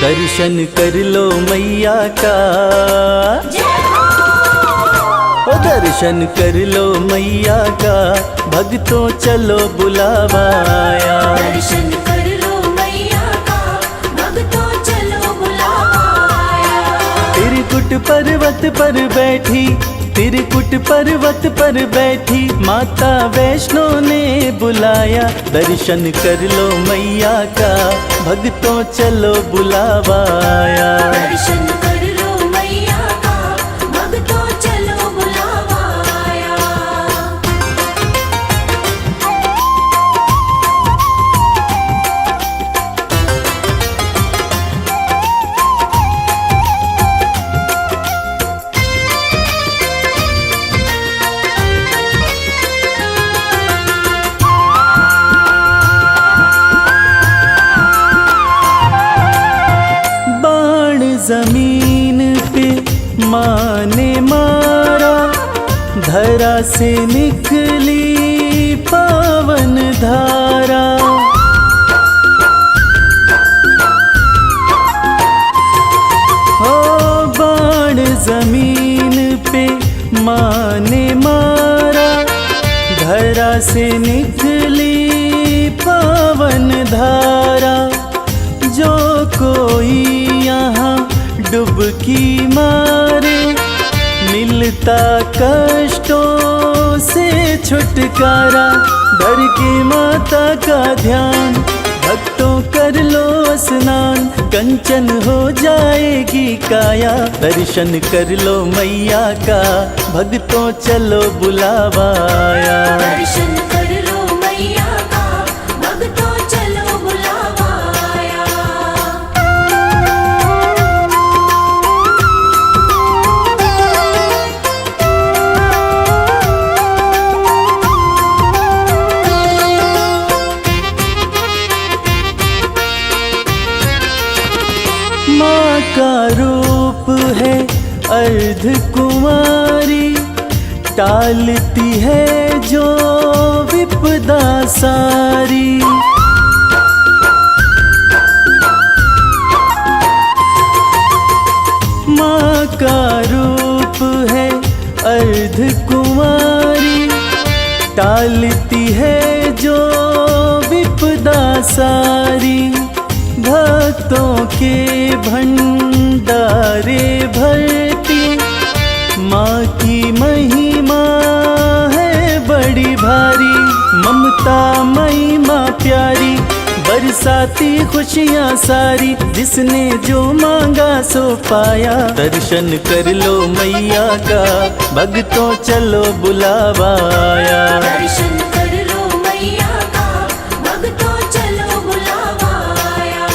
दर्शन कर लो मैया का, ओ दर्शन कर लो मैया का, भक्तों चलो बुलावा आया। दर्शन कर लो मैया का, भक्तों चलो बुलावा आया। त्रिकुट पर्वत पर बैठी, त्रिकुट पर्वत पर बैठी माता वैष्णो ने बुलाया। दर्शन कर लो मैया का, भक्तों चलो बुलावा आया। दर्शन कर लो मैया का, भक्तों चलो बुलावा आया। जमीन पे माँ ने मारा, धरा से निकली पावन धारा। ओ बाण जमीन पे माँ ने मारा, धरा से निकली पावन धारा। जो कोई यहाँ डुबकी मारे, मिलता कष्टों से छुटकारा। धर के माता का ध्यान, भक्तों कर लो स्नान, कंचन हो जाएगी काया। दर्शन कर लो मैया का, भक्तों चलो बुलावा आया। दर्शन कर लो मैया का, भक्तों चलो बुलावा आया। माँ का रूप है अर्ध कुमारी, टालती है जो विपदा सारी। माँ का रूप है अर्ध कुमारी, टालती है जो विपदा सारी। भक्तों के भंडारे भरती, माँ की महिमा है बड़ी भारी। ममता मई माँ प्यारी, बरसाती खुशियाँ सारी। जिसने जो मांगा सो पाया। दर्शन कर लो मैया का, भक्तों चलो बुलावा आया। दर्शन कर लो मैया का, भक्तों चलो बुलावा आया।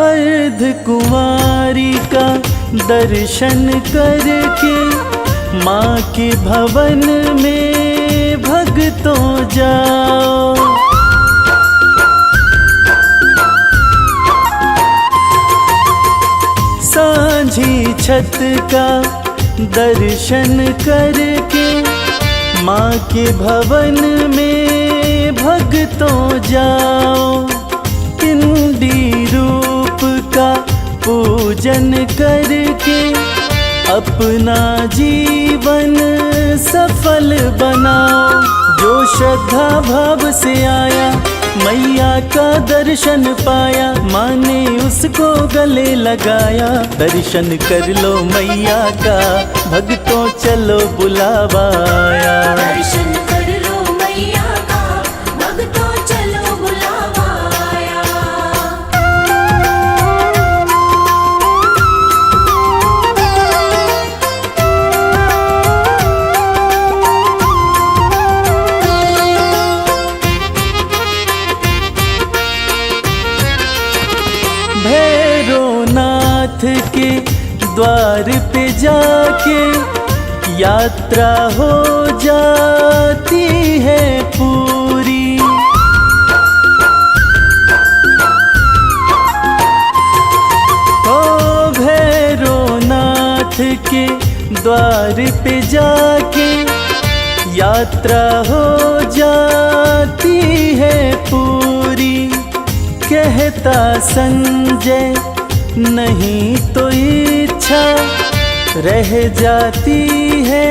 अर्ध कुमारी का दर्शन करके, माँ के भवन में भक्तों जाओ। सांझी छत का दर्शन करके, माँ के भवन में भक्तों जाओ। पिंडी रूप का पूजन करके, अपना जीवन सफल बनाओ। जो श्रद्धा भाव से आया, मैया का दर्शन पाया। माँ ने उसको गले लगाया। दर्शन कर लो मैया का, भक्तों चलो बुलावा आया। दर्शन कर लो मैया का, भक्तों चलो बुलावा आया। भैरवनाथ के द्वार पे जाके यात्रा हो जाती है पूरी। ओ भैरवनाथ के द्वार पे जाके यात्रा हो जाती है पूरी। कहता संजय नहीं तो इच्छा रह जाती है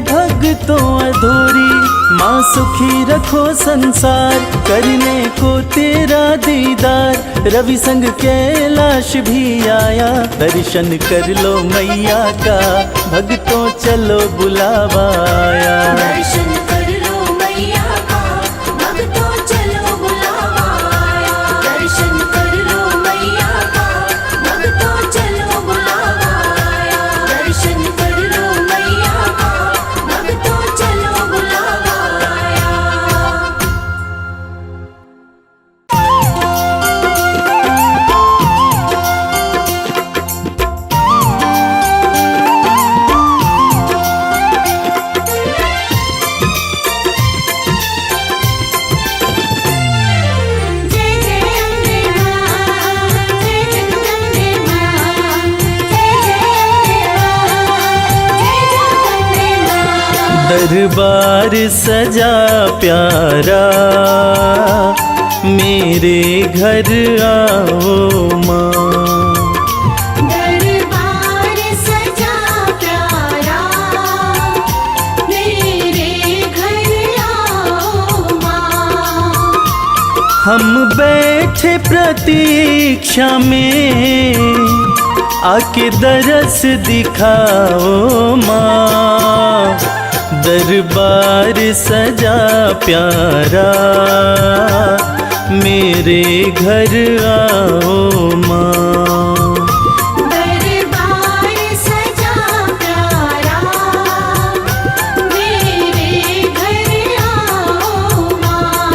भक्तों अधूरी। माँ सुखी रखो संसार करने को तेरा दीदार। रवि संग कैलाश भी आया दर्शन कर लो मैया का। भक्तों चलो बुलावा आया। दर्शन कर लो मैया का, भक्तों चलो बुलावा आया। दर्शन कर लो मैया का, भक्तों चलो बुलावा आया। दर्शन कर लो मैया का, भक्तों चलो बुलावा आया। जय जय अम्बे मां, जय जगदम्बे मां, जय जय अम्बे मां, जय जगदम्बे मां। दरबार सजा प्यारा मेरे घर आओ माँ। दरबार सजा प्यारा मेरे घर आओ मां। हम बैठे प्रतीक्षा में आके दरस दिखाओ माँ। दरबार सजा प्यारा मेरे घर आओ माँ। दरबार सजा प्यारा मेरे घर आओ मां।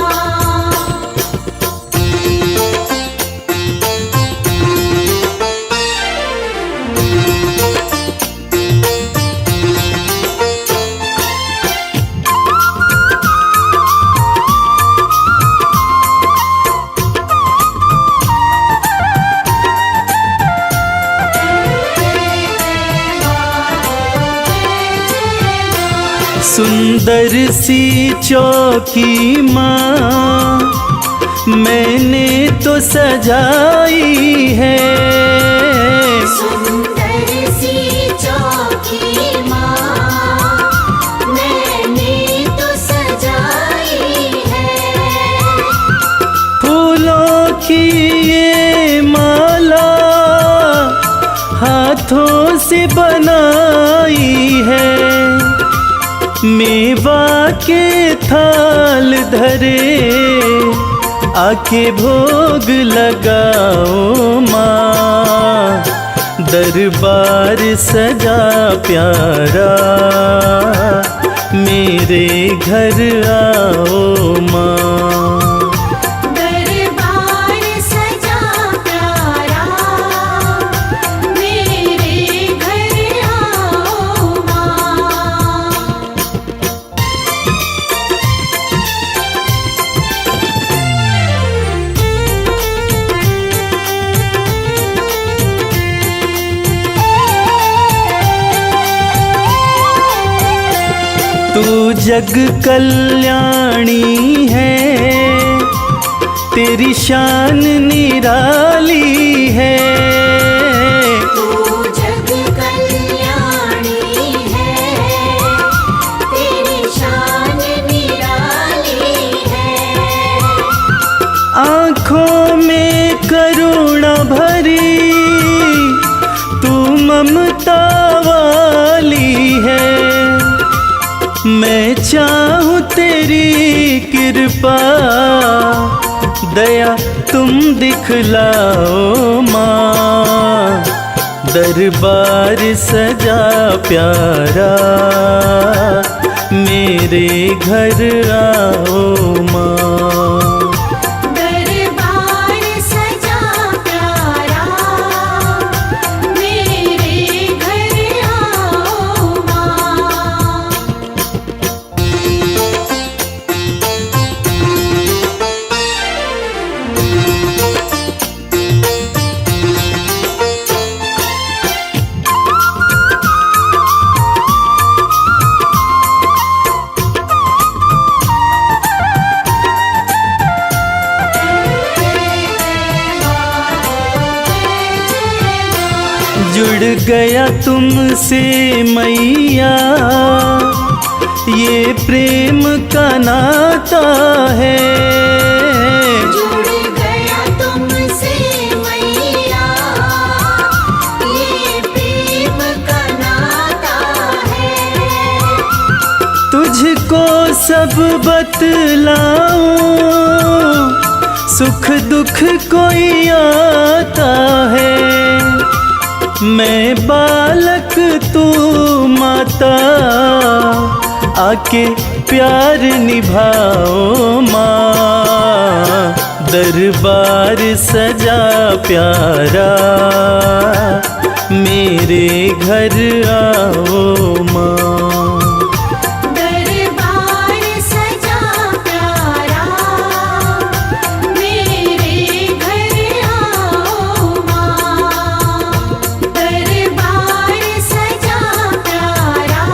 सुंदर सी चौकी माँ मैंने तो सजाई है। सुंदर सी चौकी मां मैंने तो सजाई है। फूलों की ये माला हाथों से बनाई है। मेवा के थाल धरे आके भोग लगाओ माँ। दरबार सजा प्यारा मेरे घर आओ माँ। दरबार सजा प्यारा मेरे घर आओ मां। तू जग कल्याणी है तेरी शान निराली है। तू जग कल्याणी है तेरी शान निराली है। आँखों में करुणा भरी तू ममता वाली है। मैं चाहूँ तेरी कृपा दया तुम दिखलाओ माँ। दरबार सजा प्यारा मेरे घर आओ माँ। दरबार सजा प्यारा मेरे घर आओ मां। जुड़ गया तुमसे मैया, ये प्रेम का नाता है। जुड़ गया तुमसे मैया, ये प्रेम का नाता है। तुझको सब बतलाऊं, सुख दुख कोई आता है। मैं बालक तू माता, आके प्यार निभाओ माँ। दरबार सजा प्यारा, मेरे घर आओ माँ। दरबार सजा प्यारा, मेरे घर आओ माँ। दरबार सजा प्यारा,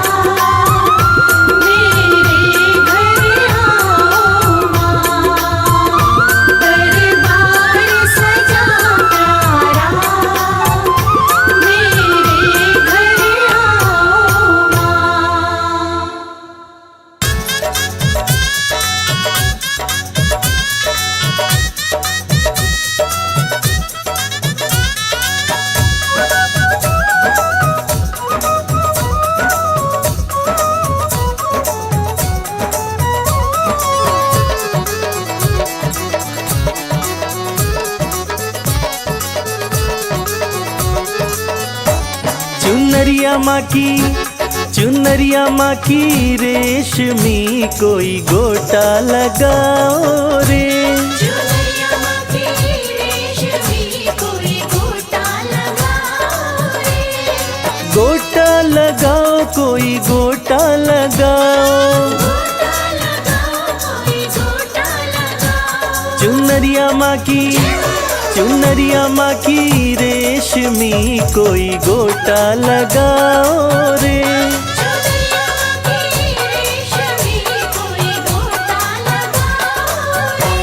मेरे घर आओ माँ। दरबार सजा प्यारा, मेरे घर आओ माँ। चुनरिया माँ की, चुनरिया माँ की रेशमी कोई गोटा लगाओ रे। चुनरिया माँ की रेशमी कोई गोटा लगाओ रे। गोटा लगाओ कोई गोटा लगाओ। गोटा लगाओ कोई गोटा लगाओ। चुनरिया माँ की, चुनरिया माँ की रेशमी कोई गोटा लगाओ रे। चुनरिया माँ की रेशमी कोई गोटा लगाओ रे।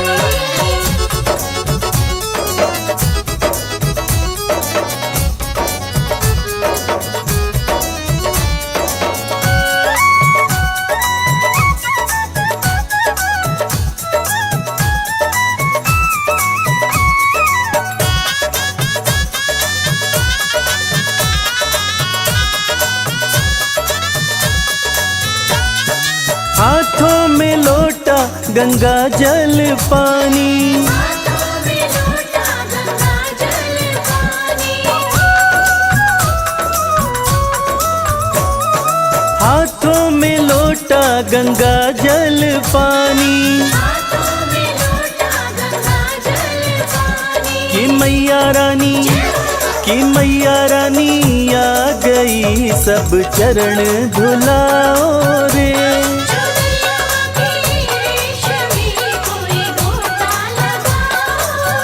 हाथों में लोटा गंगा जल पानी, हाथों में लोटा गंगा जल पानी। हाथों में लोटा गंगा जल पानी। हाथों में लोटा गंगा जल पानी। कि मैया रानी, कि मैया रानी आ गई, सब चरण धुलाओ रे। चुनरिया माँ की रेशमी कोई गोटा लगाओ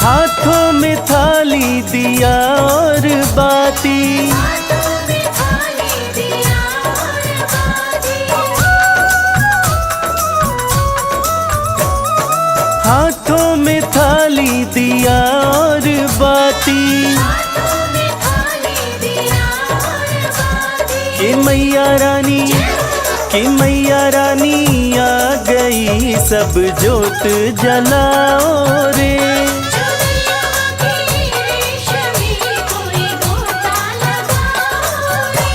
हाथों में थाली दिया और बाती, हाथों में थाली दिया और बाती। हाथों में थाली दिया और बाती। हाथों में थाली दिया और बाती। कि मैया रानी, कि मैया रानी आ गई, सब जोत जलाओ रे। चुनरिया माँ की रेशमी कोई गोटा लगाओ रे।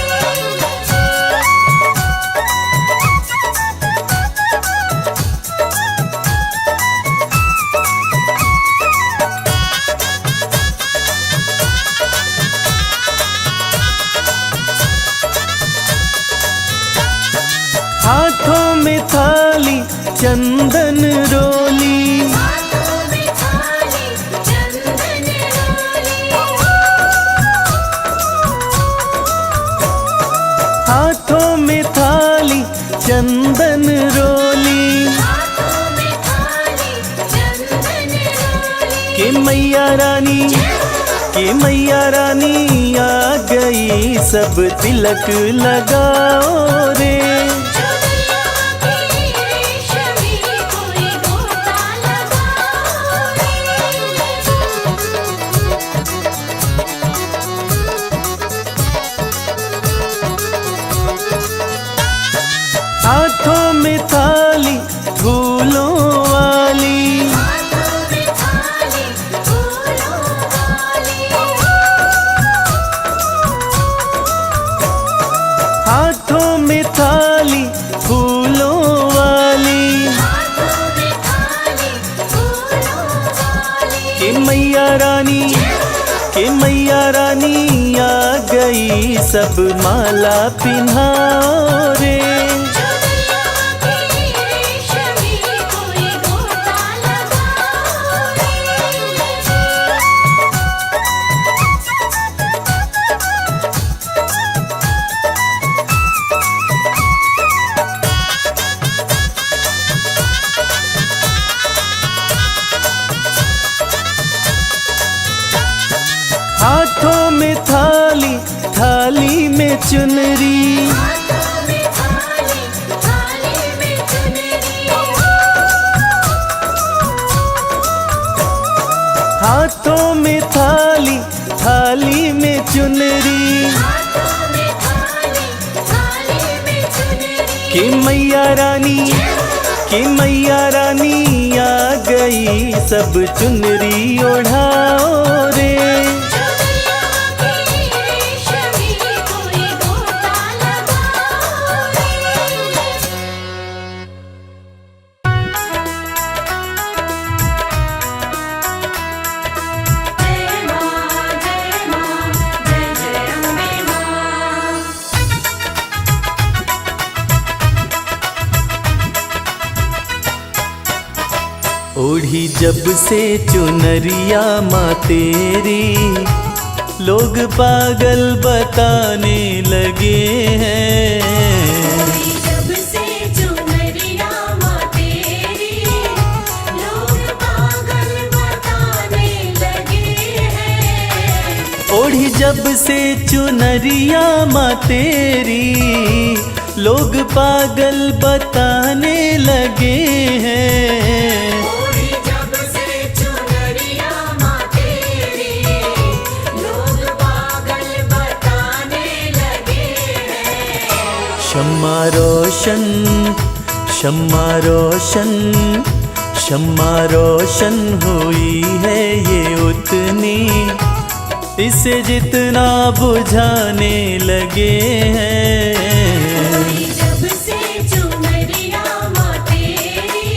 हाथों में थाली चंदन रोली, हाथों में थाली चंदन रोली। हाथों में थाली चंदन रोली। हाथों में थाली चंदन रोली। कि मैया रानी, कि मैया रानी आ गई, सब तिलक लगाओ रे। चुनरिया माँ हाथों में थाली फूलों वाली, हाथों में थाली फूलों वाली, हाथों में थाली फूलों वाली, हाथों में थाली फूलों वाली। कि मैया रानी, कि मैया रानी आ गई, सब माला पिन्हाओ रे। चुनरिया की रेशमी कोई गोटा लगाओ रे। हाथों में थाली, थाली में चुनरी, हाथों में थाली, थाली में चुनरी, हाथों में थाली, थाली में चुनरी, हाथों में थाली, थाली में चुनरी। कि मैया रानी, कि मैया रानी आ गई, सब चुनरी ओढ़ाओ रे। चुनरिया की रेशमी कोई गोटा लगाओ रे। जय मां, जय मां, जय जय अम्बे मां। ओढ़ी जब से चुनरिया माँ तेरी, लोग पागल बताने लगे हैं। जब से चुनरिया माँ तेरी, लोग पागल बताने लगे हैं। ओढ़ी जब से चुनरिया माँ तेरी, लोग पागल बताने लगे हैं। ओढ़ी जब से चुनरिया माँ तेरी, लोग पागल बताने लगे हैं। शम्मा रोशन, शम्मा रोशन, शम्मा रोशन हुई है ये उतनी, इसे जितना बुझाने लगे हैं। जब से चुनरिया माँ तेरी,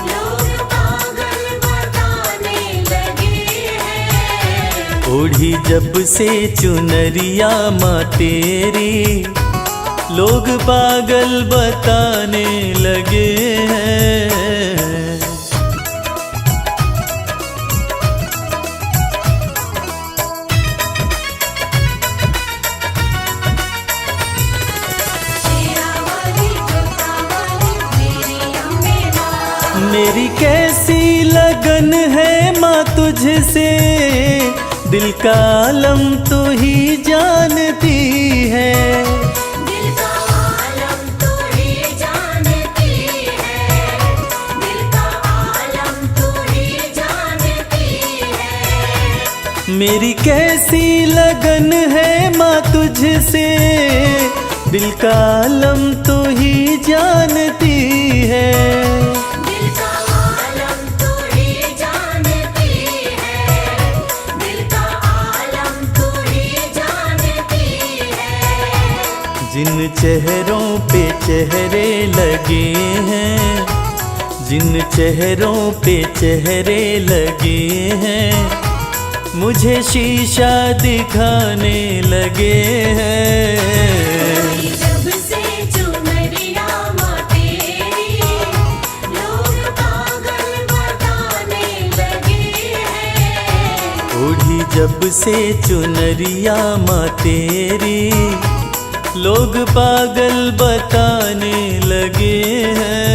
लोग पागल बताने लगे हैं। ओढ़ी जब से चुनरिया माँ तेरी, लोग पागल बताने लगे हैं। शेरा वाली, जोता वाली, मेरी अम्बे मां। मेरी कैसी लगन है माँ तुझसे, दिल का आलम तू ही जानती है। दिल का आलम तू ही जानती है, दिल का आलम तू ही जानती है। मेरी कैसी लगन है माँ तुझसे, दिल का आलम तू ही जानती है। दिल का आलम तू ही जानती है, दिल का आलम तू ही जानती है। जिन चेहरों पे चेहरे लगे हैं, जिन चेहरों पे चेहरे लगे हैं, मुझे शीशा दिखाने लगे हैं। जब से चुनरिया माँ तेरी, लोग पागल बताने लगे हैं। ओढ़ी जब से चुनरिया माँ तेरी, लोग पागल बताने लगे हैं।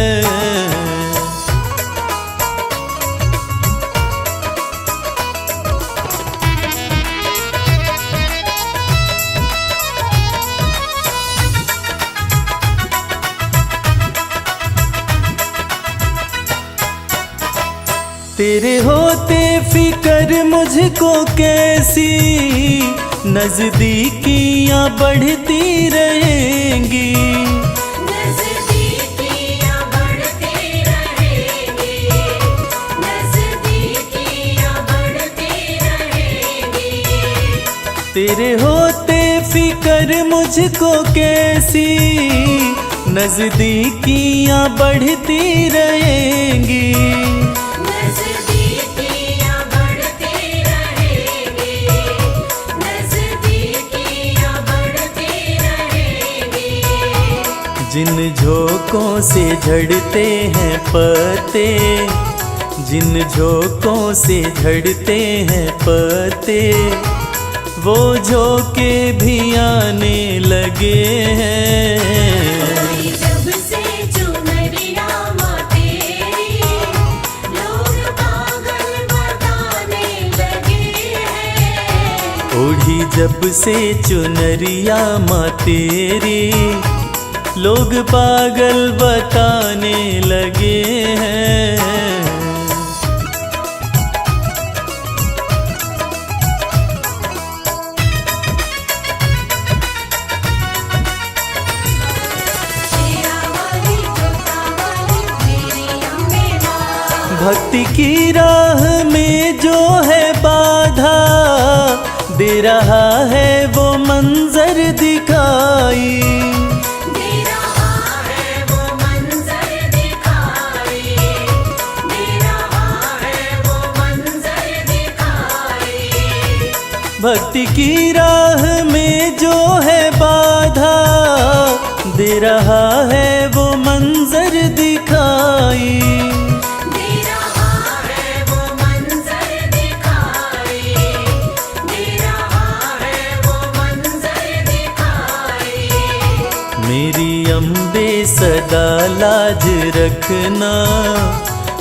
तेरे होते फिक्र मुझको कैसी, नजदीकियां बढ़ती रहेंगी। नजदीकियां तेरे होते फिकर मुझको कैसी, नजदीकियां बढ़ती रहेंगी। नजदीकियां बढ़ती रहेंगी, नजदीकियां बढ़ती रहेंगी। जिन झोंकों से झड़ते हैं पत्ते, जिन झोंकों से झड़ते हैं पत्ते, वो झोंके भी आने लगे हैं। जब से चुनरिया माँ तेरी, लोग पागल बताने लगे हैं। ओढ़ी जब से चुनरिया माँ तेरी, लोग पागल बताने लगे हैं। भक्ति की राह में जो है बाधा, दे रहा है वो मंजर दिखाई। दे रहा है वो मंजर दिखाई, दे रहा है वो मंजर दिखाई। भक्ति की राह में जो है बाधा, दे रहा है वो मंजर दिखाई। मेरी अम्बे सदा लाज रखना,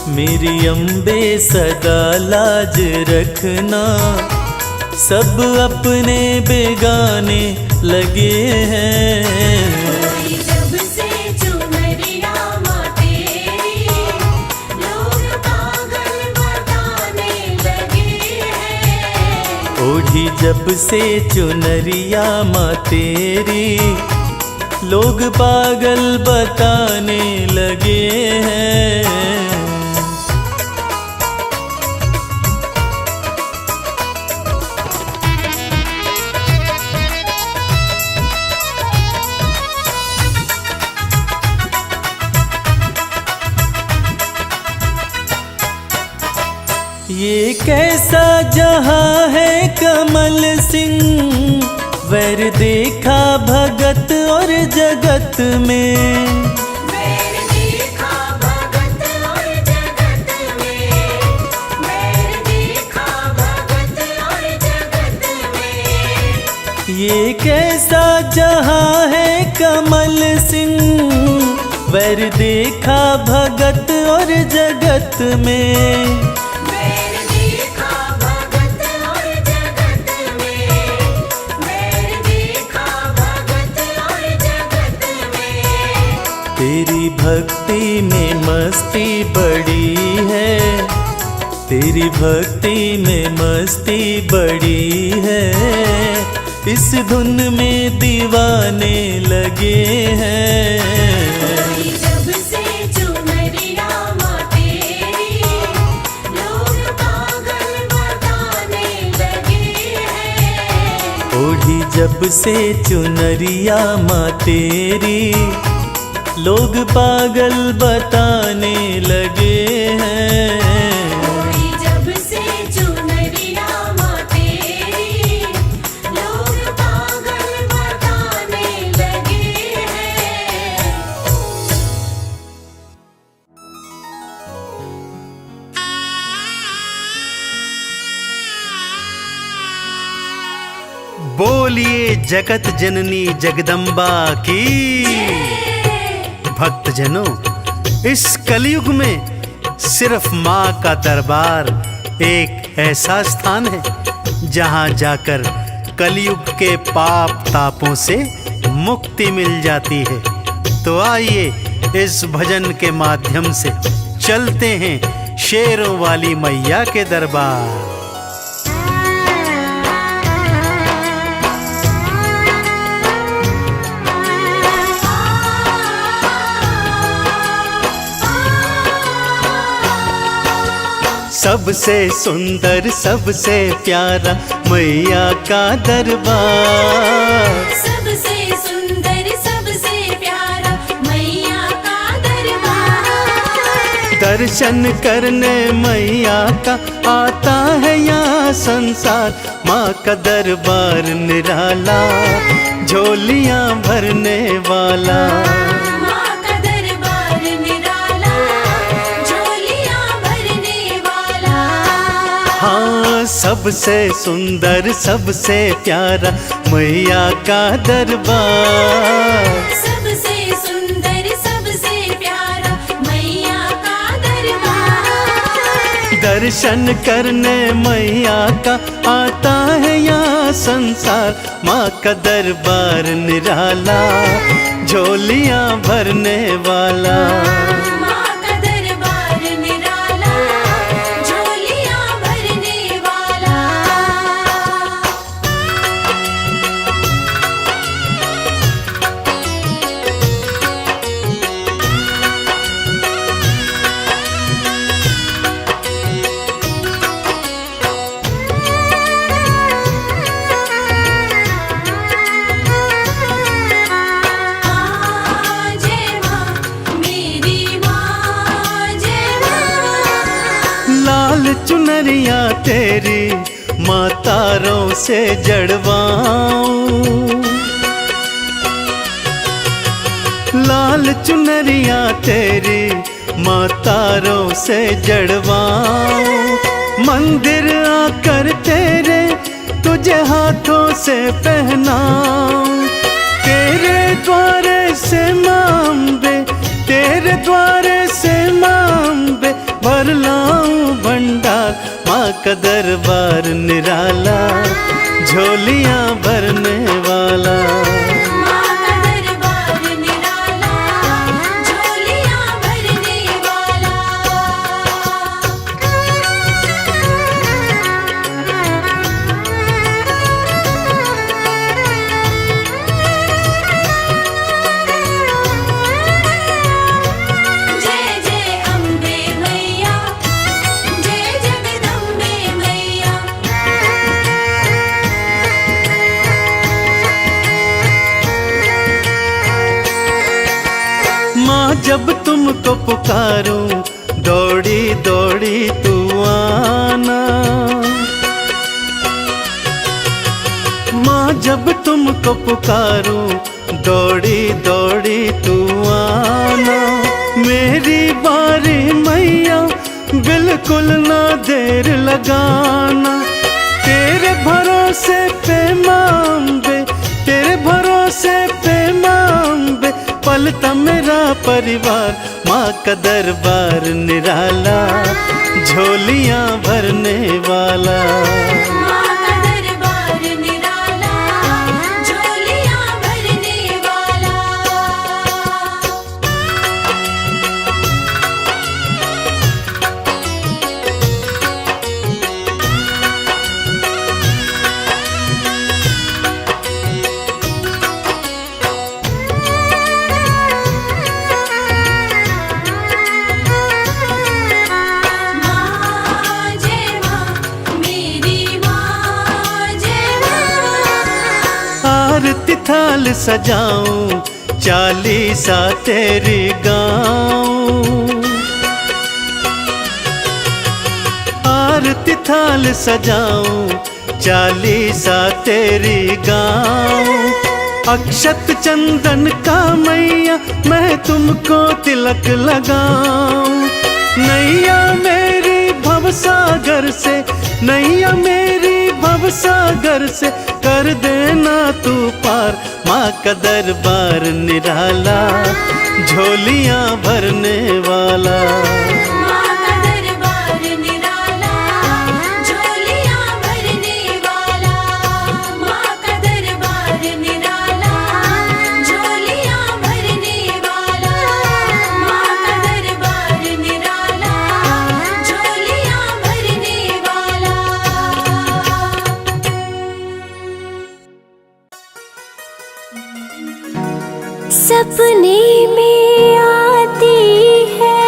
मेरी अम्बे सदा लाज रखना, सब अपने बेगाने लगे हैं। जब से चुनरिया माँ तेरी, लोग पागल बताने लगे हैं। ओढ़ी जब से चुनरिया माँ तेरी, लोग पागल बताने लगे हैं। ये कैसा जहां है कमल सिंह, वैर देखा भगत और जगत में। वैर देखा भगत और जगत में, वैर देखा भगत और जगत में। ये कैसा जहां है कमल सिंह, वैर देखा भगत और जगत में। तेरी भक्ति में मस्ती बड़ी है, तेरी भक्ति में मस्ती बड़ी है, इस धुन में दीवाने लगे हैं। जब से चुनरिया माँ तेरी, लोग पागल बताने लगे हैं। ओढ़ी जब से चुनरिया माँ तेरी, लोग पागल बताने लगे हैं। जब से चुनरिया माँ तेरी, लोग पागल बताने लगे हैं। बोलिए जगत जननी जगदम्बा की। भक्तजनों, इस कलयुग में सिर्फ माँ का दरबार एक ऐसा स्थान है जहाँ जाकर कलयुग के पाप तापों से मुक्ति मिल जाती है। तो आइए इस भजन के माध्यम से चलते हैं शेरों वाली मैया के दरबार। सबसे सुंदर सबसे प्यारा मैया का दरबार। सबसे सुंदर सबसे प्यारा मैया का दरबार। दर्शन करने मैया का आता है यहाँ संसार। माँ का दरबार निराला झोलियाँ भरने वाला। माँ का दरबार निराला झोलियाँ भरने वाला। हाँ, सबसे सुंदर सबसे प्यारा मैया का दरबार। सबसे सुंदर सबसे प्यारा मैया का दरबार। दर्शन करने मैया का आता है यहाँ संसार। माँ का दरबार निराला झोलियाँ भरने वाला। माँ का दरबार निराला झोलियाँ भरने वाला। जय माँ मेरी माँ जय माँ। लाल चुनरिया तेरी माँ तारों से जड़वाऊं। लाल चुनरिया तेरी माँ तारों से जड़वाऊं। मंदिर आकर तेरे तुझे हाथों से पहनाऊं। तेरे द्वारे से मांबे तेरे द्वारे से मांबे भर लाऊं भंडार। माँ का दरबार निराला झोलियाँ भरने वाला। माँ का दरबार निराला झोलियाँ भरने वाला। जय जय अम्बे मैया जय जगदम्बे मैया। माँ जब तुमको पुकारूं दौड़ी दौड़ी तू आना। माँ जब तुमको पुकारूं दौड़ी दौड़ी तू आना। मेरी बारी मैया बिल्कुल ना देर लगाना। तेरे भरोसे पे मांबे तेरे भरोसे पे मांबे पलता मेरा परिवार। माँ का दरबार निराला झोलियाँ भरने वाला। माँ का दरबार निराला झोलियाँ भरने वाला। माँ जय माँ मेरी माँ जय माँ। आरती थाल सजाऊं चालीसा तेरी गाऊं। आरती थाल सजाऊं चालीसा तेरी गाऊं। अक्षत चंदन का मैया मैं तुमको तिलक लगाऊं। नैया मेरी भवसागर से नैया मेरी भवसागर से कर देना तू पार। माँ का दरबार निराला झोलियाँ भरने वाला। माँ का दरबार निराला झोलियाँ भरने वाला। माँ का दरबार निराला झोलियाँ भरने वाला। माँ का दरबार निराला झोलियाँ भरने वाला। सपने में आती है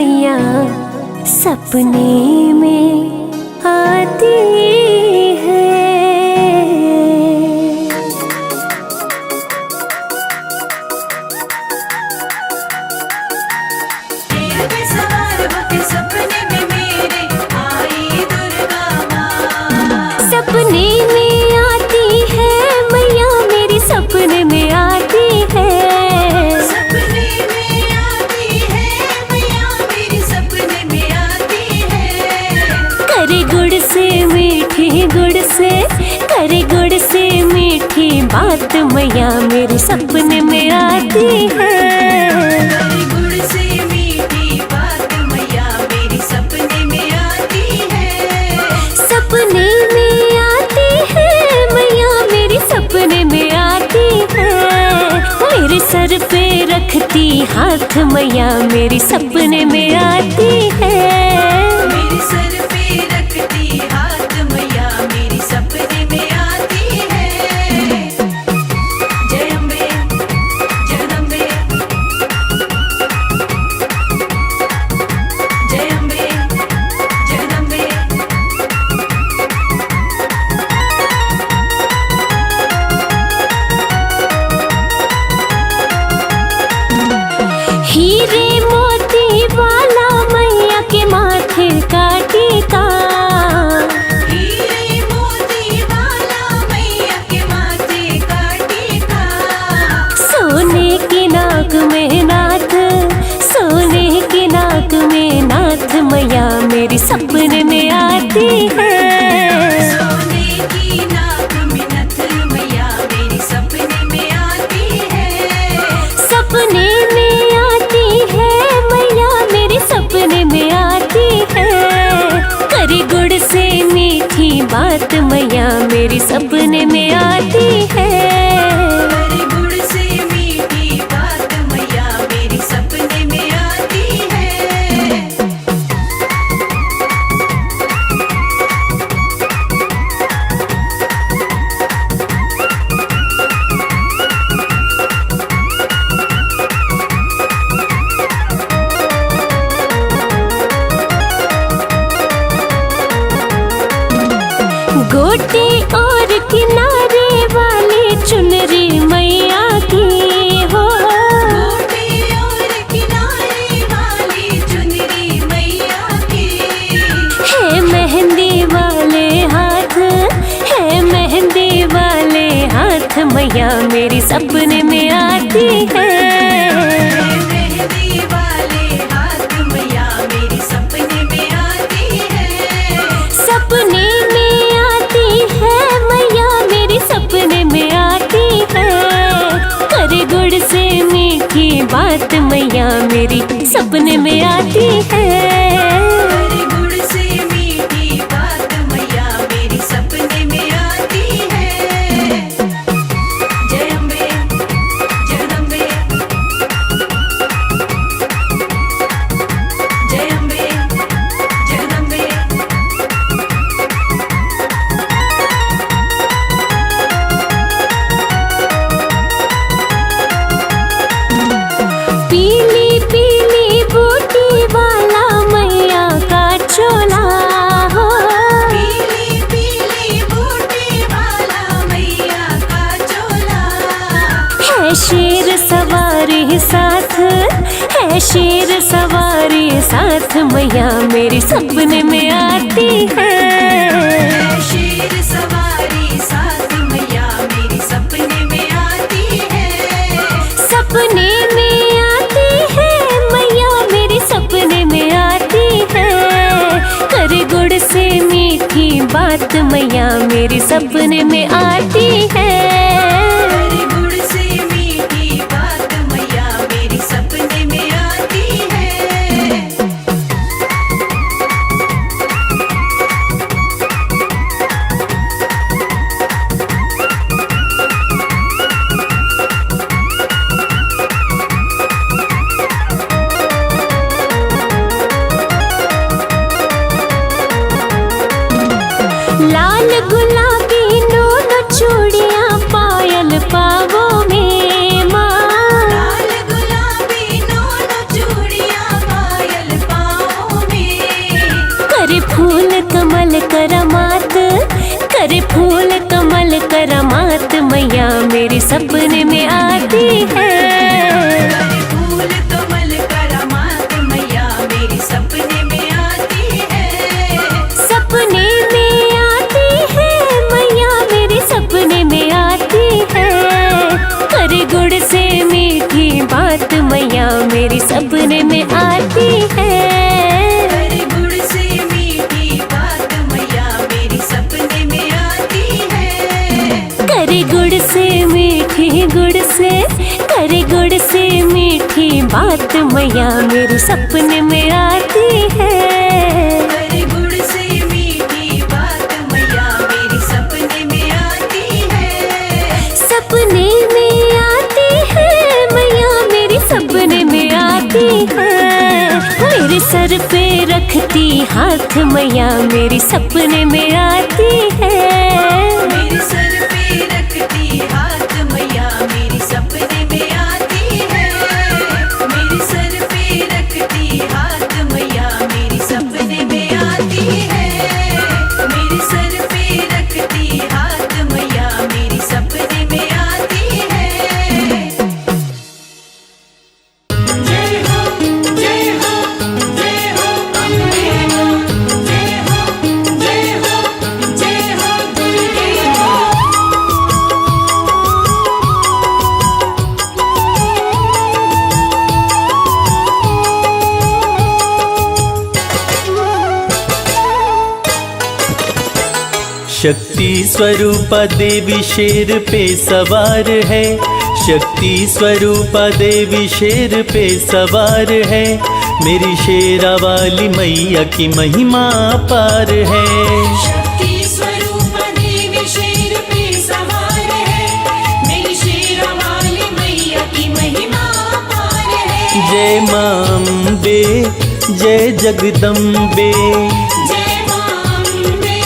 मैया सपने में आती है। सपने में मेरे आई दुर्गा माँ। सपने में आती है मैया मेरी सपने में आती है। सपने में आती है मैया मेरी सपने में आती है। करे गुड़ से मीठी गुड़ से करे गुड़ से मीठी बात मैया मेरे सपने में आती है। करे गुड़ से मीठी बात मैया मेरी सपने में आती है। सपने में आती है मैया मेरी सपने में आती है। मेरे सर पे रखती हाथ मैया मेरी सपने में आती है। मेरे सर पे रखती हाथ मैया मेरी सपने में आती है। जय अम्बे जगदम्बे जय अम्बे जगदम्बे। हीरे मोती वाला मैया के माथे का टीका। हीरे मोती वाला मैया के माथे का टीका। सोने की नाक में नाथ सोने की नाक में नाथ मैया मेरी सपने में आती है। सोने की नाक में नथ मैया मेरी सपने में आती है। सपने में आती है मैया मेरी सपने में आती है। करे गुड़ से मीठी बात मैया मेरी सपने में आती है। करे गुड़ से मीठी बात मैया मेरी सपने में आती है। गोटे और किनारे वाली चुनरी मैया की हो। गोटे और किनारे वाली चुनरी मैया की। है मेहंदी वाले हाथ है मेहंदी वाले हाथ मैया मेरी सपने में आती है। मेहंदी वाले हाथ मैया मेरी सपने में आती है। सपने में आती है मैया मेरी सपने में आती है। करे गुड़ से मीठी बात मैया मेरी सपने में आती है। करे गुड़ से मीठी बात मैया मेरी सपने में आती है। जय अम्बे जगदम्बे जय अम्बे जगदम्बे। पीली पीली बूटी वाला मैया का चोला हो। पीली पीली बूटी वाला मैया का चोला। है शेर सवारी साथ है शेर सवारी साथ मैया मेरी सपने में आती है। शेर सवारी साथ मैया मेरी सपने में आती है। सपने में आती है मैया मेरी सपने में आती है। करे गुड़ से मीठी बात मैया मेरी सपने में आती है। करे गुड़ से मीठी बात मैया मेरी सपने में आती है। लाल गुलाबी दोनों चूड़ियां पायल पावों में माँ। लाल गुलाबी दोनों चूड़ियां पायल कमल करामात, करे फूल कमल करामात, मैया मेरे सपने में आती है। करे फूल कमल करामात, मैया मेरे सपने में आती है। सपने में आती है मैया मेरे सपने में आती है। करे गुड़ से मीठी बात, मैया मेरे सपने में आती है। करे गुड़ से मीठी बात, मैया मेरे सपने में आती है। करे गुड़ से मीठी करे गुड़ से मीठी बात, मैया मेरे सपने में आती है। करे गुड़ से मीठी बात, मैया मेरे सपने में आती है। सपने में आती है मैया मेरे सपने में आती है। मेरे सर पे रखती हाथ, मैया मेरे सपने में आती है। मेरे सर पे रखती हाथ, मैया मेरे सपने में आती है। मेरे सर पे रखती हाथ, मैया मेरे सपने में आती है। मेरे सर पे रखती हाथ, मैया मेरे सपने में आती है। जय हो जय हो जय हो अम्बे मां, जय हो जय हो जय हो दुर्गे मां। शक्ति स्वरूपा देवी शेर पे सवार है, शक्ति स्वरूपा देवी शेर पे सवार है। मेरी शेरा वाली मैया की महिमा अपार है। शक्ति स्वरूप देवी शेर पे सवार है, मेरी शेरा वाली मैया की महिमा अपार है। जय मां अम्बे जय जगदम्बे, जय मां अम्बे,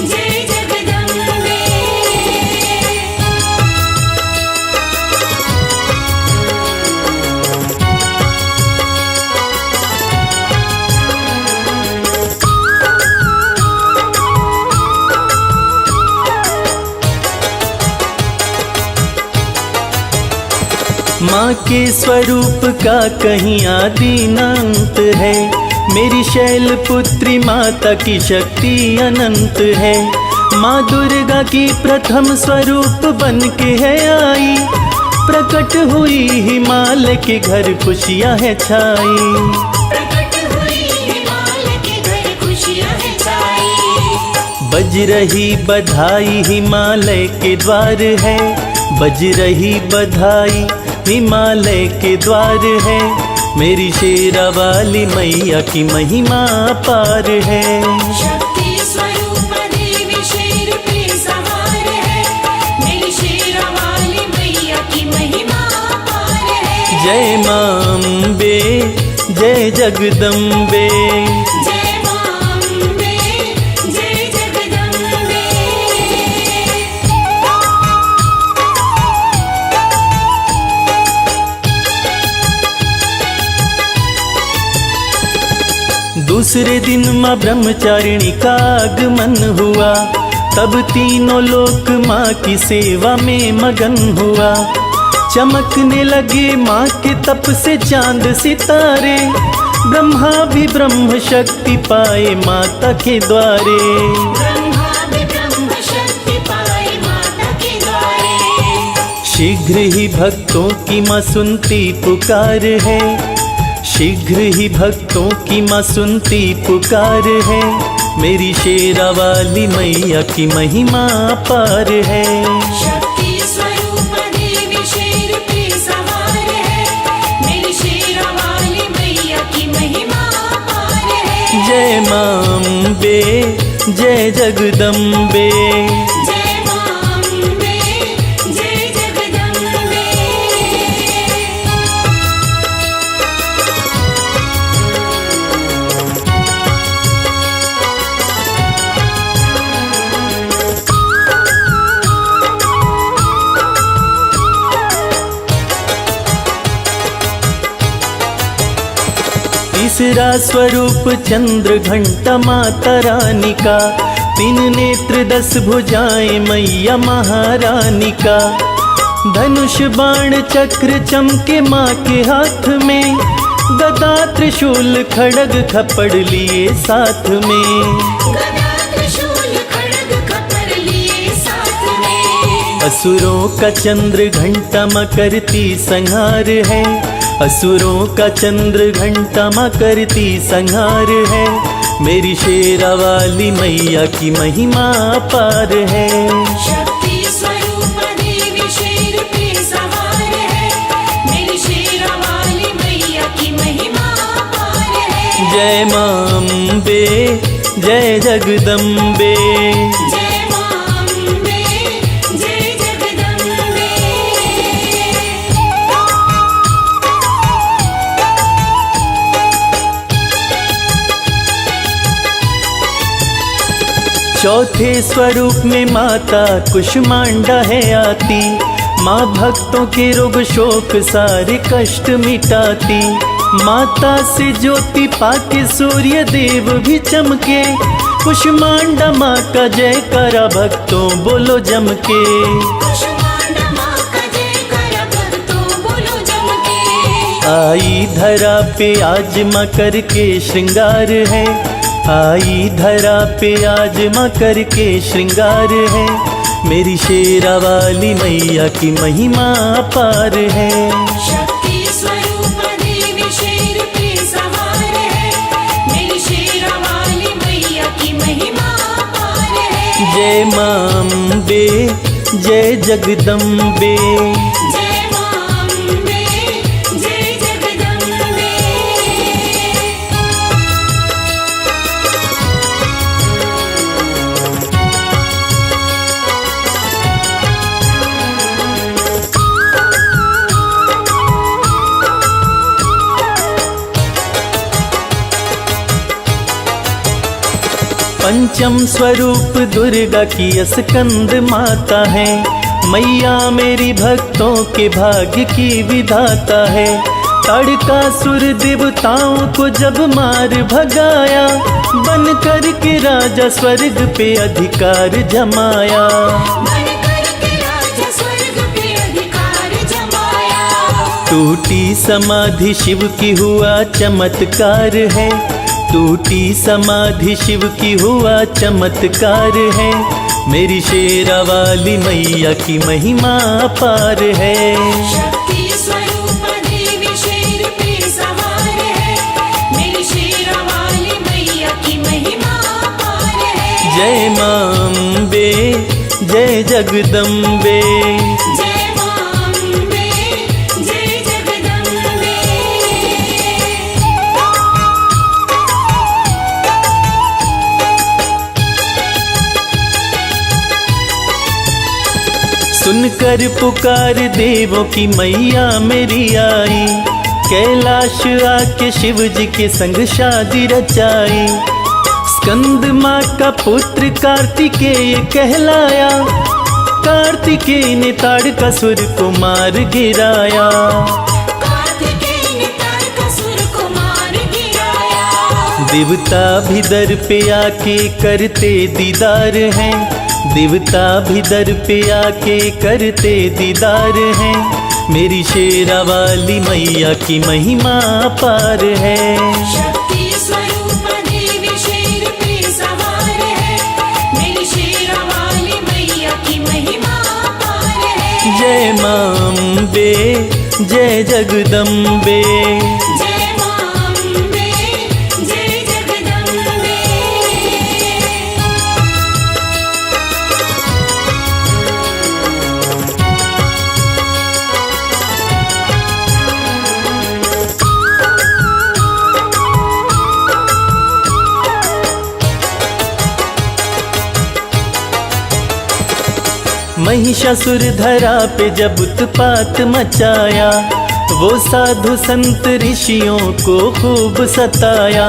जय जगदम्बे। माँ के स्वरूप का कहीं आदि न अंत है। मेरी शैल पुत्री माता की शक्ति अनंत है। माँ दुर्गा की प्रथम स्वरूप बन के है आई, प्रकट हुई हिमालय के घर खुशियाँ है छाई। प्रकट हुई हिमालय के घर खुशियाँ है छाई। बज रही बधाई हिमालय के द्वार है, बज रही बधाई हिमालय के द्वार है। मेरी शेरा वाली मैया की महिमा अपार है। शक्ति स्वरूप देवी शेर पे सवार है, मेरी शेरा वाली मैया की महिमा अपार है। जय मां अम्बे जय जगदम्बे, जय मां अम्बे, जय जगदम्बे। दूसरे दिन माँ ब्रह्मचारिणी का आगमन हुआ, तब तीनों लोक माँ की सेवा में मगन हुआ। चमकने लगे माँ के तप से चांद सितारे, ब्रह्मा भी ब्रह्म शक्ति पाए माता के द्वारे। ब्रह्मा भी ब्रह्म शक्ति पाए माता के द्वारे। शीघ्र ही भक्तों की माँ सुनती पुकार है, शीघ्र ही भक्तों की माँ सुनती पुकार है। मेरी शेरा वाली मैया की महिमा अपार है। शक्ति स्वरूप देवी शेर पे सवार है, मेरी शेरा वाली मैया की महिमा अपार है। जय मां अम्बे जय जगदम्बे, जय मां अम्बे, जय जगदम्बे। तीसरा स्वरूप चंद्र घंटा माता रानी का, 3 नेत्र 10 भुजाएं मैया महारानी का। धनुष बाण चक्र चमके माँ के हाथ में, गदा त्रिशूल खड़ग खपड़ लिए साथ में। गदा त्रिशूल खड्ग खप्पर लिए साथ में। असुरों का चंद्र घंटा माँ करती संहार है, असुरों का चंद्र घंटा माँ करती संहार है। मेरी शेरा वाली मैया की महिमा अपार है। शक्ति स्वरूप देवी शेर पे सवार है, मेरी शेरा वाली मैया की महिमा अपार है। जय मां अम्बे, जय जगदम्बे। जय मां अम्बे, जय जगदम्बे। चौथे स्वरूप में माता कुष्मांडा है आती, माँ भक्तों के रोग शोक सारे कष्ट मिटाती। माता से ज्योति पाके सूर्य देव भी चमके, कुष्मांडा माँ का जयकारा भक्तों बोलो जम के। कुष्मांडा माँ का जयकारा भक्तों बोलो जम के। आई धरा पे आज माँ करके श्रृंगार है, आई धरा पे आज माँ करके श्रृंगार है। मेरी शेरा वाली मैया की महिमा अपार है। शक्ति स्वरूप देवी शेर पे सवार है, मेरी शेरा वाली मैया की महिमा अपार है। जय मां अम्बे, जय जगदम्बे। जय मां अम्बे, जय जगदम्बे। पंचम स्वरूप दुर्गा की स्कंद माता है, मैया मेरी भक्तों के भाग्य की विधाता है। ताड़कासुर देवताओं को जब मार भगाया, बन कर के राजा स्वर्ग पे अधिकार जमाया। बनकर के राजा स्वर्ग पे अधिकार जमाया। टूटी समाधि शिव की हुआ चमत्कार है, टूटी समाधि शिव की हुआ चमत्कार है। मेरी शेरा वाली मैया की महिमा अपार है। शक्ति स्वरूप देवी शेर पे सवार है, मेरी शेरा वाली मैया की महिमा अपार है। जय मां अम्बे, जय जगदम्बे। जय मां अम्बे, जय जगदम्बे। सुनकर पुकार देवों की मैया मेरी आई, कैलाश आके शिव जी के संग शादी रचाई। स्कंद माँ का पुत्र कार्तिकेय कहलाया, कार्तिकेय ने ताड़कासुर को मार गिराया। कार्तिकेय ने ताड़कासुर को मार गिराया। देवता भी दर पे आके करते दीदार हैं, देवता भी दर पे आके करते दीदार हैं। मेरी शेरा वाली मैया की महिमा अपार है। शक्ति स्वरूप देवी शेर पे सवार है, मेरी शेरा वाली मैया की महिमा अपार है। जय मां अम्बे, जय जगदम्बे। जय मां अम्बे, जय जगदम्बे। महिषासुर धरा पे जब उत्पात मचाया, वो साधु संत ऋषियों को खूब सताया।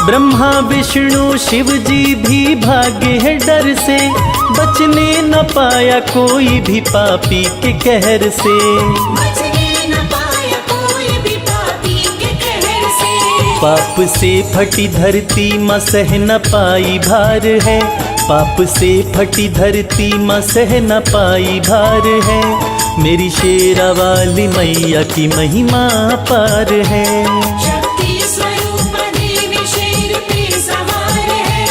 ब्रह्मा विष्णु शिव जी भी भागे हैं डर से, बचने न पाया कोई भी पापी के कहर से। बचने न पाया कोई भी पापी के कहर से। पाप से फटी धरती माँ सह न पाई भार है, पाप से फटी धरती माँ सह न पाई भार है। मेरी शेरा वाली मैया की महिमा पार है। शक्ति स्वरूप देवी शेर पे सवार है,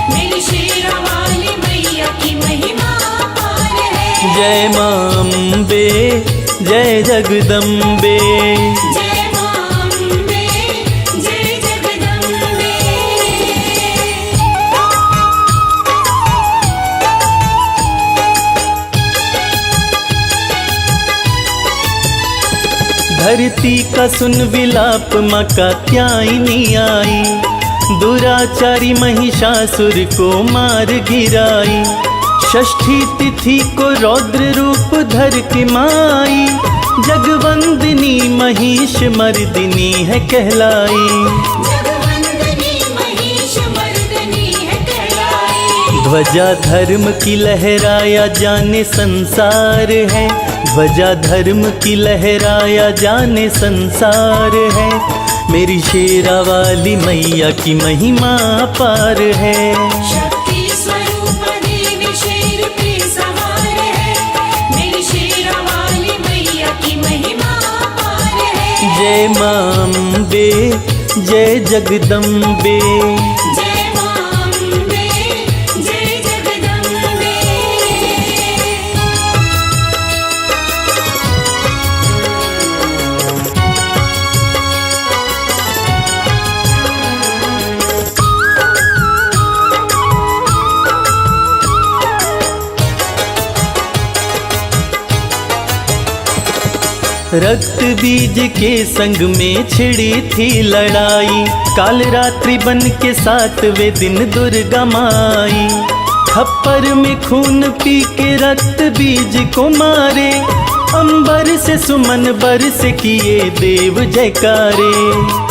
मेरी शेरा वाली मैया की महिमा पार है। जय मां अम्बे, जय जगदम्बे। जय मां अम्बे, जय जगदम्बे। धरती का सुन विलाप माँ कात्यायनी आई, दुराचारी महिषासुर को मार गिराई। षष्ठी तिथि को रौद्र रूप धर के माई, जगवंदिनी महिष मर्दिनी है कहलाई। जगवंदिनी महिष मर्दिनी है कहलाई। ध्वजा धर्म की लहराया जाने संसार है, ध्वजा धर्म की लहराया जाने संसार है। मेरी शेरा वाली मैया की महिमा पार है। शक्ति स्वरूप देवी शेर पे सवार है, मेरी शेरा वाली मैया की महिमा पार है। जय मां अम्बे, जय जगदम्बे। जय मां अम्बे, जय जगदम्बे। रक्त बीज के संग में छिड़ी थी लड़ाई, काल रात्रि बन के 7वें दिन दुर्गा माई। खप्पर में खून पी के रक्त बीज को मारे, अंबर से सुमन बरस किए देव जयकारे।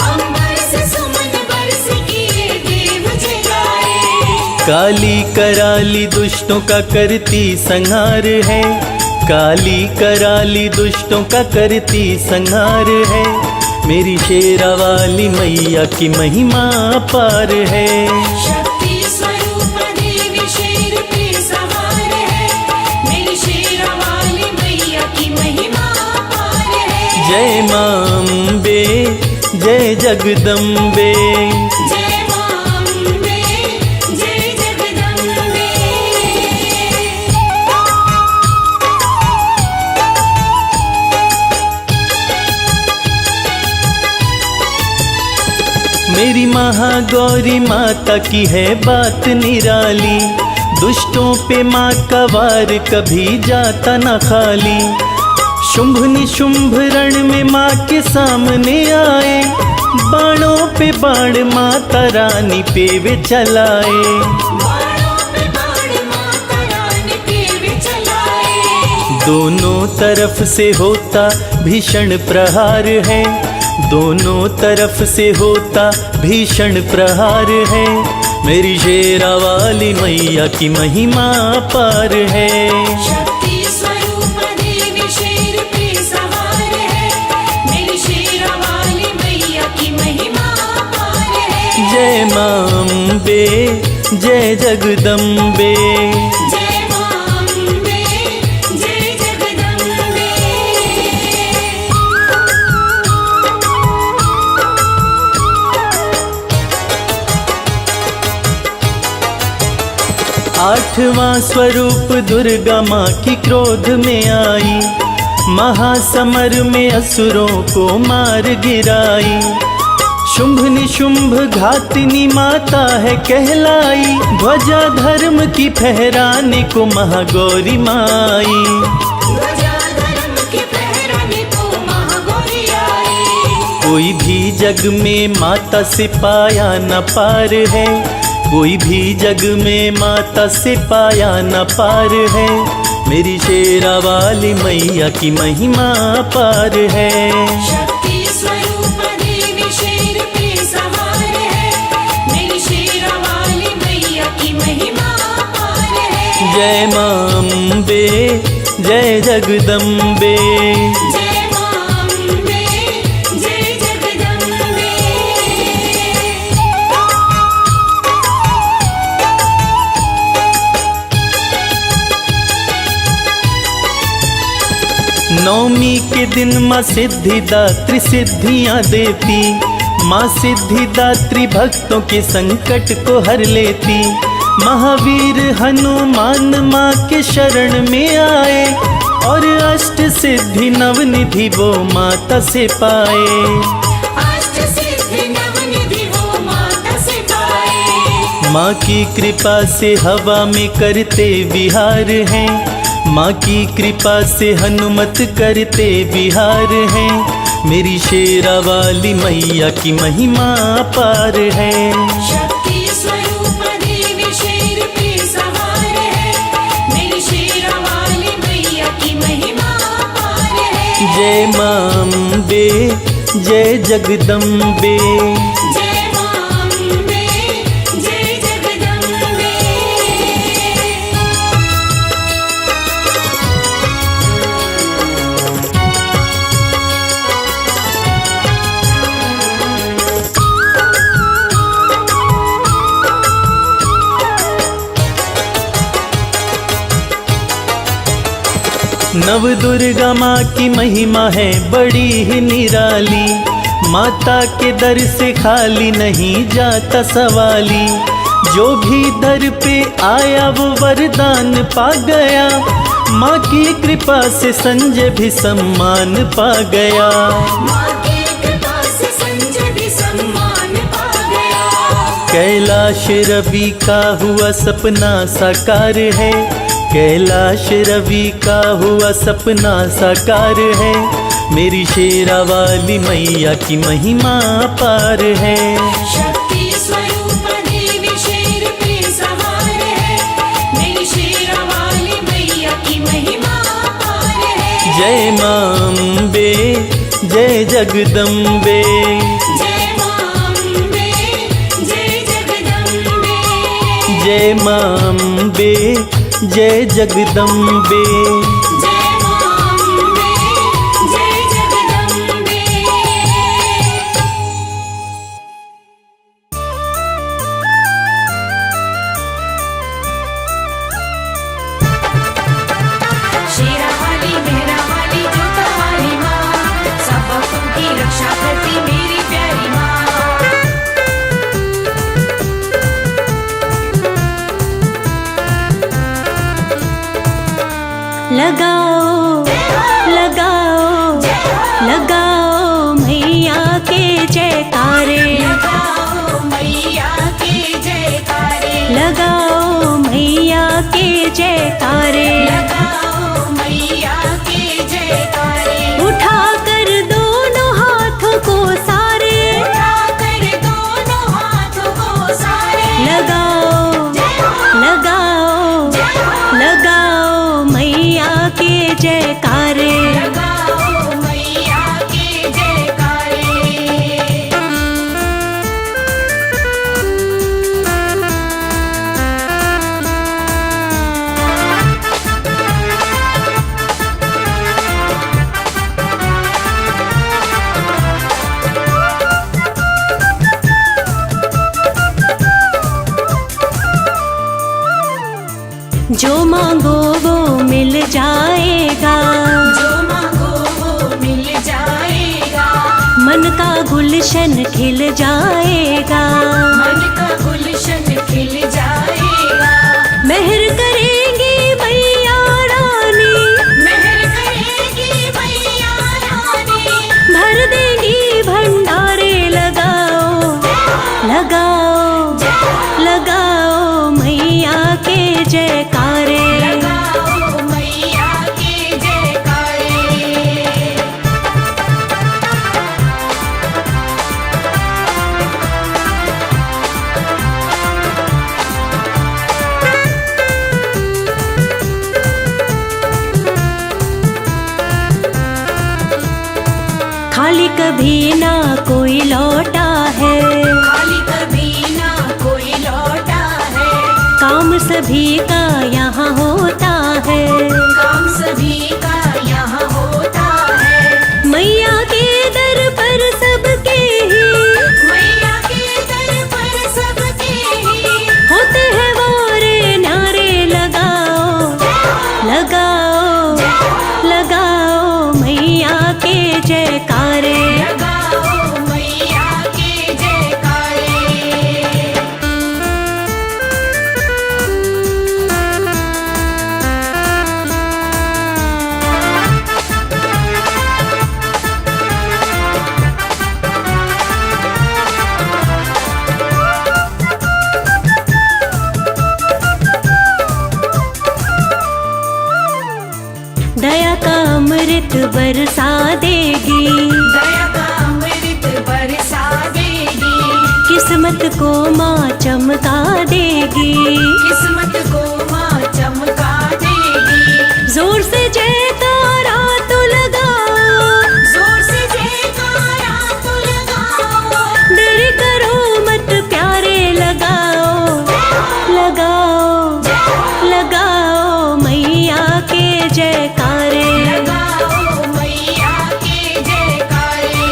अंबर से सुमन बरस किए देव जयकारे। काली कराली दुष्टों का करती संहार है, काली कराली दुष्टों का करती संहार है। मेरी शेरा वाली मैया की महिमा पार है। शक्ति स्वरूप देवी शेर पे सवार है, मेरी शेरा वाली मैया की महिमा पार है। जय मां अम्बे, जय जगदम्बे। जय मां अम्बे, जय जगदम्बे। मेरी महागौरी माता की है बात निराली, दुष्टों पे माँ का वार कभी जाता न खाली। शुंभ निशुंभ रण में माँ के सामने आए, बाणों पे बाण माता रानी पे वे चलाए। बाणों पे बाण माता रानी पे वे चलाए। दोनों तरफ से होता भीषण प्रहार है, दोनों तरफ से होता भीषण प्रहार है। मेरी शेरा वाली मैया की महिमा पार है। शक्ति स्वरूप देवी शेर पे सवार है, मेरी शेरा वाली मैया की महिमा पार है। जय मां अम्बे, जय जगदम्बे। जय मां अम्बे, जय जगदम्बे। 8वां स्वरूप दुर्गा माँ की क्रोध में आई, महासमर में असुरों को मार गिराई। शुंभ निशुंभ घातिनी माता है कहलाई, ध्वजा धर्म की फहराने को महागौरी माई। ध्वजा धर्म के फहराने को महागौरी आई। कोई भी जग में माता से पाया न पार है, कोई भी जग में माता से पाया न पार है। मेरी शेरा वाली मैया की महिमा पार है। शक्ति स्वरूप देवी शेर पे सवार है, मेरी शेरा वाली मैया की महिमा पार है। जय मां अम्बे, जय जगदम्बे। जय मां अम्बे, जय जगदम्बे। नवमी के दिन माँ सिद्धिदात्री सिद्धियाँ देती, माँ सिद्धिदात्री भक्तों के संकट को हर लेती। महावीर हनुमान माँ के शरण में आए और अष्ट सिद्धि नवनिधि वो माता से पाए। अष्ट सिद्धि नवनिधि वो माता से पाए। माँ की कृपा से हवा में करते विहार हैं, माँ की कृपा से हनुमत करते विहार हैं। मेरी शेरा वाली मैया की महिमा अपार है। शक्ति स्वरूप देवी शेर पे सवार है, मेरी शेरा वाली मैया की महिमा अपार है। जय माँ अम्बे जय जगदम्बे, जय माँ अम्बे जय जगदम्बे। नव दुर्गा माँ की महिमा है बड़ी ही निराली। माता के दर से खाली नहीं जाता सवाली। जो भी दर पे आया वो वरदान पा गया, माँ की कृपा से संजय भी सम्मान पा गया। माँ की कृपा से संजय भी सम्मान पा गया। कैलाश रवि का हुआ सपना साकार है, कैलाश रवि का हुआ सपना साकार है। मेरी शेरा वाली मैया की महिमा अपार है। शक्ति स्वरूप देवी शेर पे सवार है, मेरी शेरा वाली मैया की महिमा अपार है। जय माँ अम्बे जय जगदम्बे, जय माँ अम्बे जय जगदम्बे। जय माँ अम्बे जय जगदम्बे। जय माँ अम्बे जय जगदम्बे। शेरा वाली मेहरा वाली जोता वाली माँ, सब भक्तों की रक्षा करती मेरी प्यारी माँ। लगाओ लगाओ लगाओ मैया के जयकारे, लगाओ मैया के जयकारे, लगाओ मैया के जयकारे। लगाओ मैया के जयकारे। उठा कर दोनों हाथों को सारे, उठाकर दोनों हाथों को सारे। लगाओ लगाओ लगाओ मैया के जयकारे। लगाओ मैया के जयकारे। जो मांगो वो मिल जाएगा, जो मांगो वो मिल जाएगा। मन का गुलशन खिल जाएगा, मन का गुलशन खिल जाएगा। मेहर करेंगी मैया रानी, मेहर करेगी मैया रानी। भर देंगी भंडारे। लगाओ लगाओ लगाओ मैया के जयकारे। लगाओ मैया के जयकारे। खाली कभी ना कोई लौटा है, खाली कभी ना कोई लौटा है। काम सभी का यहाँ होता है, काम सभी का यहाँ होता है। मैया के दर पर सबके ही, मैया के दर पर सबके ही होते हैं वारे नारे। लगाओ लगाओ लगाओ बरसा देगी, दया का अमृत बरसा देगी, किस्मत को माँ चमका देगी, किस्मत को माँ चमका देगी। जोर से जयकारा तो लगाओ, जोर से जयकारा तो लगाओ, देरी करो मत प्यारे, लगाओ लगाओ लगाओ मैया के जयकारे। लगाओ मैया के जयकारे।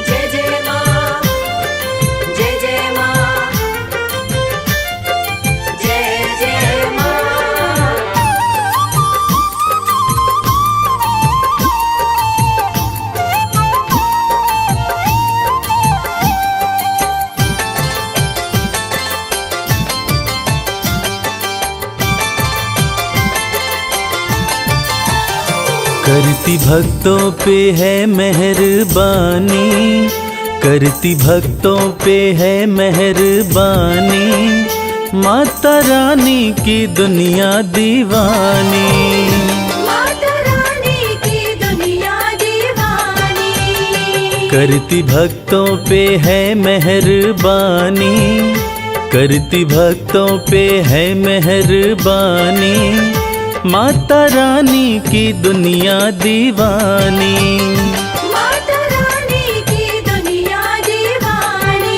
जय जय माँ, जय जय माँ, जय जय माँ। करती भक्तों पे है मेहरबानी, करती भक्तों पे है मेहरबानी, माता रानी की दुनिया दीवानी। माता रानी की दुनिया दीवानी। करती भक्तों पे है मेहरबानी, करती भक्तों पे है मेहरबानी, माता रानी की दुनिया दीवानी। माता रानी की दुनिया दीवानी।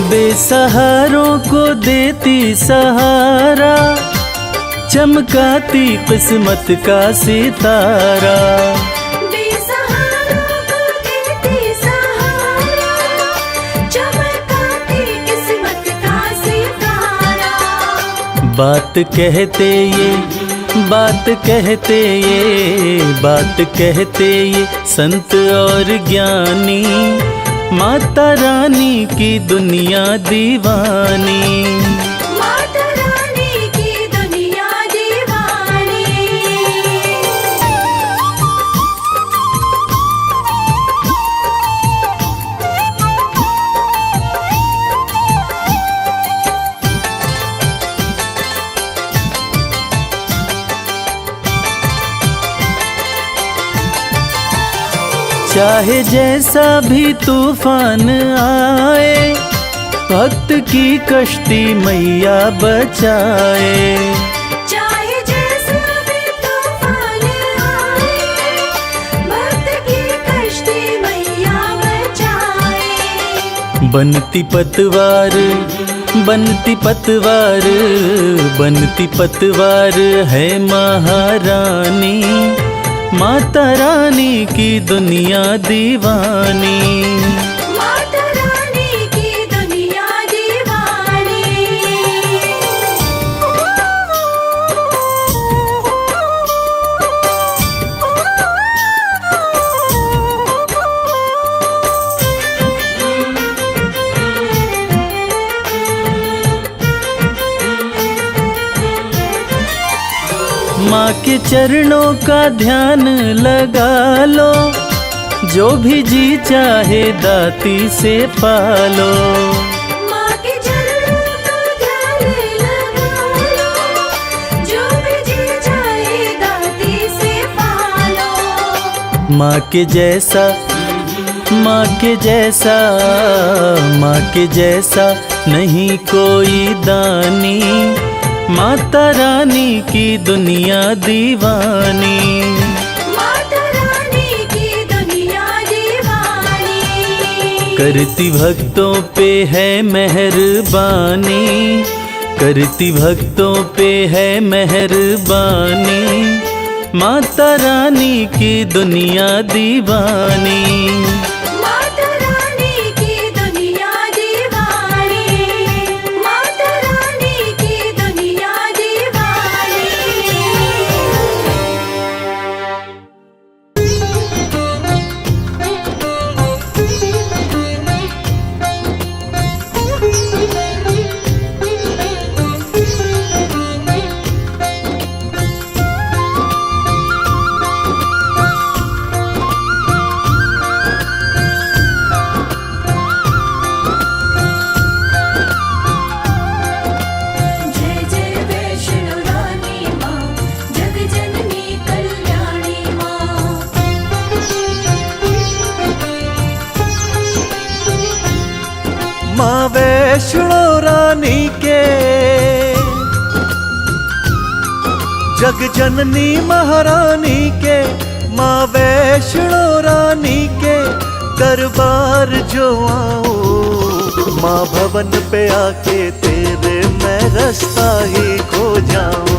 बेसहारों को देती सहारा, चमकाती किस्मत का सितारा। बेसहारों को देती सहारा, चमकाती किस्मत का सितारा। बात कहते ये, बात कहते ये, बात कहते ये संत और ज्ञानी, माता रानी की दुनिया दीवानी। माता रानी की दुनिया दीवानी। चाहे जैसा भी तूफान आए, भक्त की कश्ती मैया बचाए। चाहे जैसा भी तूफान आए, भक्त की कश्ती मैया बचाए। बनती पतवार, बनती पतवार, बनती पतवार है महारानी, माता रानी की दुनिया दीवानी। माता रानी की दुनिया दीवानी। माँ के चरणों का ध्यान लगा लो, जो भी जी चाहे दाती से पालो। माँ के चरणों का ध्यान लगा लो, जो भी जी चाहे दाती से पालो। माँ के जैसा, माँ के जैसा, माँ के जैसा नहीं कोई दानी, माता रानी की दुनिया दीवानी। माता रानी की दुनिया दीवानी। करती भक्तों पे है मेहरबानी, करती भक्तों पे है मेहरबानी, माता रानी की दुनिया दीवानी। माता रानी की दुनिया दीवानी। माता रानी की दुनिया दीवानी। जग जननी महारानी के, माँ वैष्णो रानी के दरबार जो आऊं, माँ भवन पे आके तेरे मैं रास्ता ही खो जाऊं।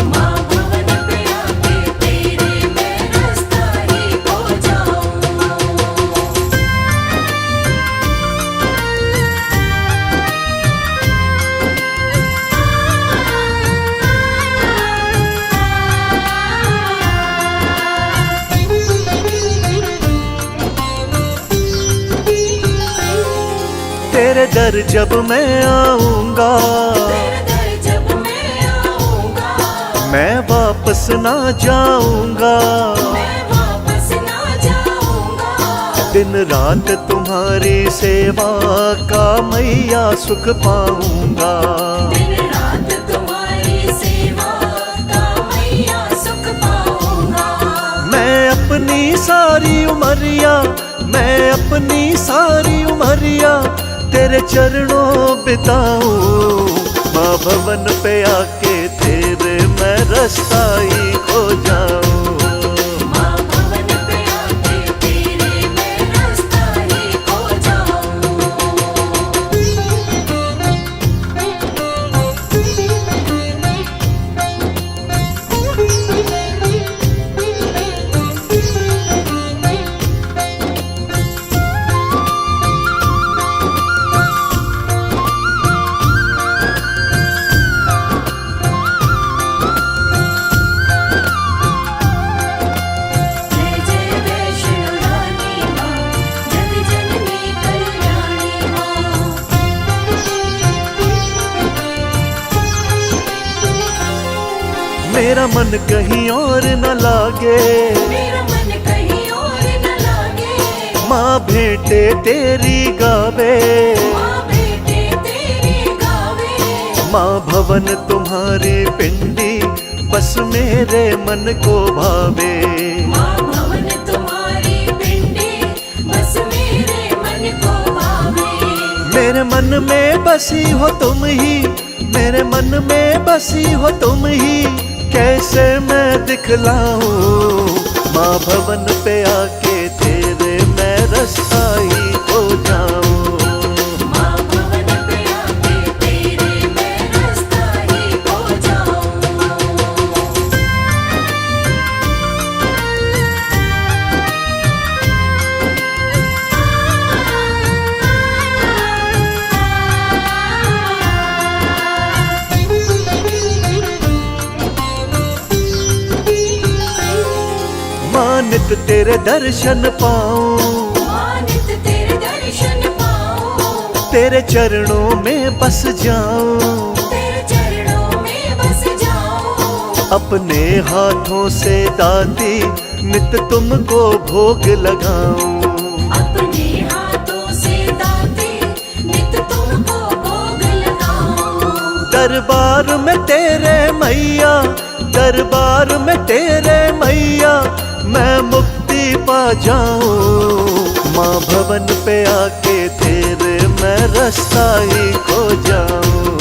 माँ भवन पे आके तेरे मैं रास्ता ही खो जाऊं। तेरे दर जब मैं आऊंगा, तेरे दर जब मैं आऊंगा, मैं वापस ना जाऊंगा। मैं वापस ना जाऊंगा। दिन रात तुम्हारी सेवा का मैया सुख पाऊंगा। दिन रात तुम्हारी सेवा का मैया सुख पाऊंगा। मैं अपनी सारी उमरिया, मैं अपनी सारी उमरिया तेरे चरणों बिताऊं। माँ भवन पे आके तेरे मैं रास्ता ही खो जाऊं। माँ भवन पे आके तेरे मैं रास्ता ही खो जाऊं। जय जय वैष्णो रानी माँ, जग जननी कल्याणी माँ। मेरा मन कहीं और न लागे, मेरा मन कहीं और न लागे। माँ भेंटे तेरी गावे। माँ बेटे तेरी गावे। माँ भवन तुम्हारी पिंडी बस मेरे मन को भावे। माँ भवन तुम्हारी पिंडी बस मेरे मन को भावे। मेरे मन में बसी हो तुम ही, मेरे मन में बसी हो तुम ही, कैसे मैं दिखलाऊं। माँ भवन पे आके तेरे मैं रास्ता ही खो जाऊं। माँ भवन पे आके तेरे मैं रास्ता ही खो जाऊं। माँ नित तेरे दर्शन पाऊं, माँ नित तेरे दर्शन पाऊं। तेरे चरणों में बस जाऊं। तेरे चरणों में बस जाऊं। अपने हाथों से दाती नित तुमको भोग लगाऊं। अपने हाथों से दाते नित तुमको भोग लगाऊं। दरबार में तेरे मैया, दरबार में तेरे मैया मैं मुक्ति पा जाऊं। माँ भवन पे आके तेरे मैं रास्ता ही खो जाऊं।